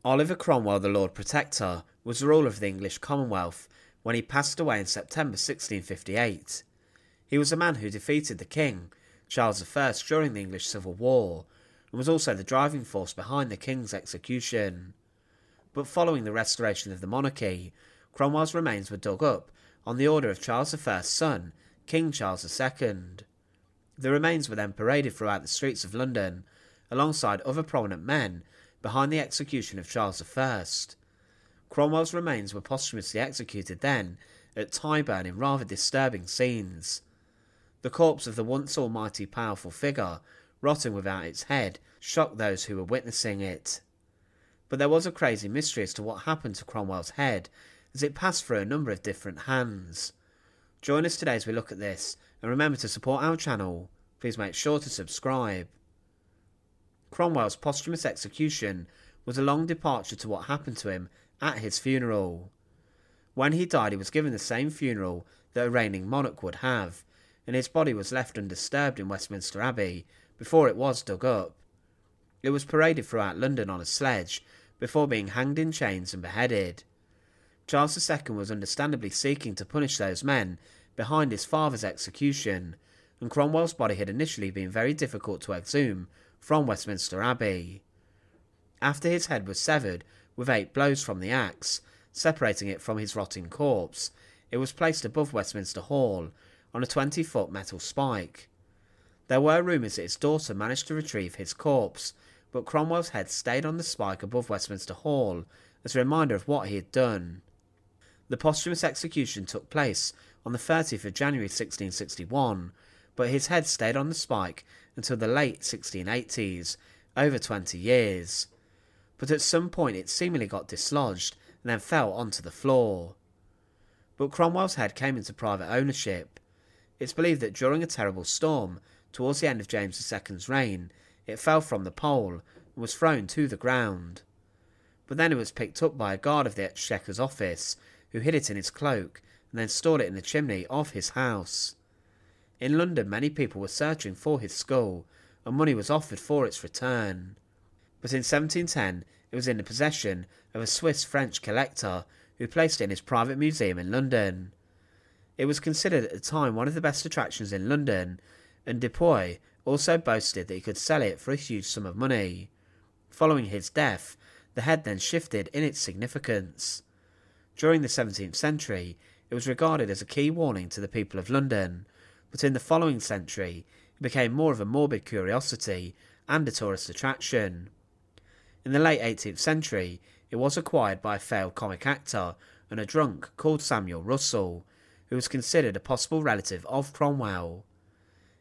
Oliver Cromwell, the Lord Protector, was the ruler of the English Commonwealth when he passed away in September 1658. He was a man who defeated the King, Charles I, during the English Civil War, and was also the driving force behind the King's execution. But following the restoration of the monarchy, Cromwell's remains were dug up on the order of Charles I's son, King Charles II. The remains were then paraded throughout the streets of London, alongside other prominent men, behind the execution of Charles I. Cromwell's remains were posthumously executed then at Tyburn in rather disturbing scenes. The corpse of the once almighty powerful figure, rotting without its head, shocked those who were witnessing it. But there was a crazy mystery as to what happened to Cromwell's head, as it passed through a number of different hands. Join us today as we look at this, and remember to support our channel. Please make sure to subscribe. Cromwell's posthumous execution was a long departure to what happened to him at his funeral. When he died, he was given the same funeral that a reigning monarch would have, and his body was left undisturbed in Westminster Abbey before it was dug up. It was paraded throughout London on a sledge before being hanged in chains and beheaded. Charles II was understandably seeking to punish those men behind his father's execution, and Cromwell's body had initially been very difficult to exhume from Westminster Abbey. After his head was severed with 8 blows from the axe, separating it from his rotting corpse, it was placed above Westminster Hall on a 20-foot metal spike. There were rumours that his daughter managed to retrieve his corpse, but Cromwell's head stayed on the spike above Westminster Hall as a reminder of what he had done. The posthumous execution took place on the 30th of January 1661, but his head stayed on the spike until the late 1680s, over 20 years. But at some point it seemingly got dislodged and then fell onto the floor. But Cromwell's head came into private ownership. It's believed that during a terrible storm towards the end of James II's reign, it fell from the pole and was thrown to the ground. But then it was picked up by a guard of the Exchequer's office, who hid it in his cloak and then stored it in the chimney of his house. In London, many people were searching for his skull, and money was offered for its return. But in 1710, it was in the possession of a Swiss-French collector, who placed it in his private museum in London. It was considered at the time one of the best attractions in London, and Dupuy also boasted that he could sell it for a huge sum of money. Following his death, the head then shifted in its significance. During the 17th century, it was regarded as a key warning to the people of London, but in the following century, it became more of a morbid curiosity and a tourist attraction. In the late 18th century, it was acquired by a failed comic actor and a drunk called Samuel Russell, who was considered a possible relative of Cromwell.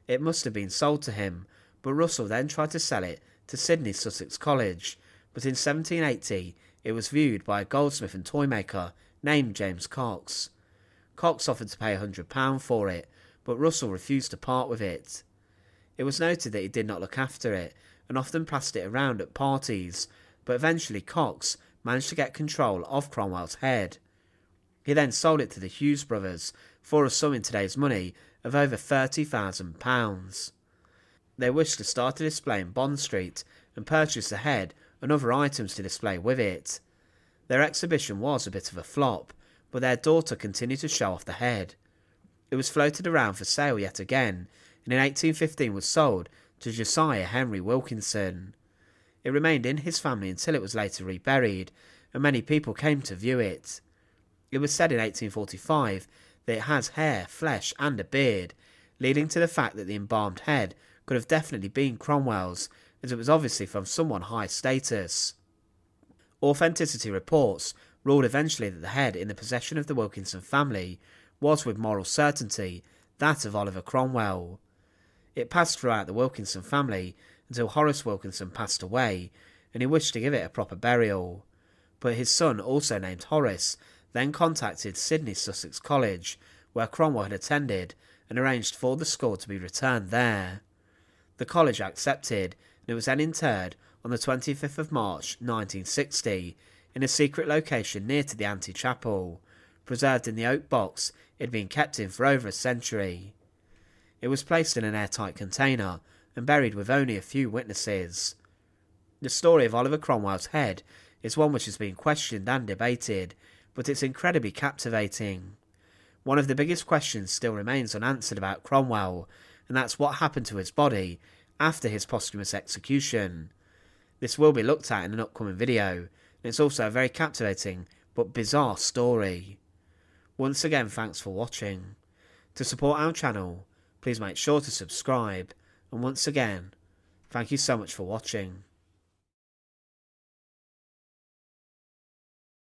It must have been sold to him, but Russell then tried to sell it to Sidney Sussex College, but in 1780 it was viewed by a goldsmith and toymaker named James Cox. Cox offered to pay £100 for it, but Russell refused to part with it. It was noted that he did not look after it, and often passed it around at parties, but eventually Cox managed to get control of Cromwell's head. He then sold it to the Hughes brothers for a sum in today's money of over £30,000. They wished to start a display in Bond Street and purchase the head and other items to display with it. Their exhibition was a bit of a flop, but their daughter continued to show off the head. It was floated around for sale yet again, and in 1815 was sold to Josiah Henry Wilkinson. It remained in his family until it was later reburied, and many people came to view it. It was said in 1845 that it has hair, flesh and a beard, leading to the fact that the embalmed head could have definitely been Cromwell's, as it was obviously from someone high status. Authenticity reports ruled eventually that the head in the possession of the Wilkinson family was with moral certainty that of Oliver Cromwell. It passed throughout the Wilkinson family until Horace Wilkinson passed away, and he wished to give it a proper burial. But his son, also named Horace, then contacted Sidney Sussex College, where Cromwell had attended, and arranged for the skull to be returned there. The college accepted, and it was then interred on the 25th of March 1960 in a secret location near to the antechapel, preserved in the oak box it had been kept in for over a century. It was placed in an airtight container and buried with only a few witnesses. The story of Oliver Cromwell's head is one which has been questioned and debated, but it's incredibly captivating. One of the biggest questions still remains unanswered about Cromwell, and that's what happened to his body after his posthumous execution. This will be looked at in an upcoming video, and it's also a very captivating but bizarre story. Once again, thanks for watching. To support our channel, please make sure to subscribe, and once again, thank you so much for watching.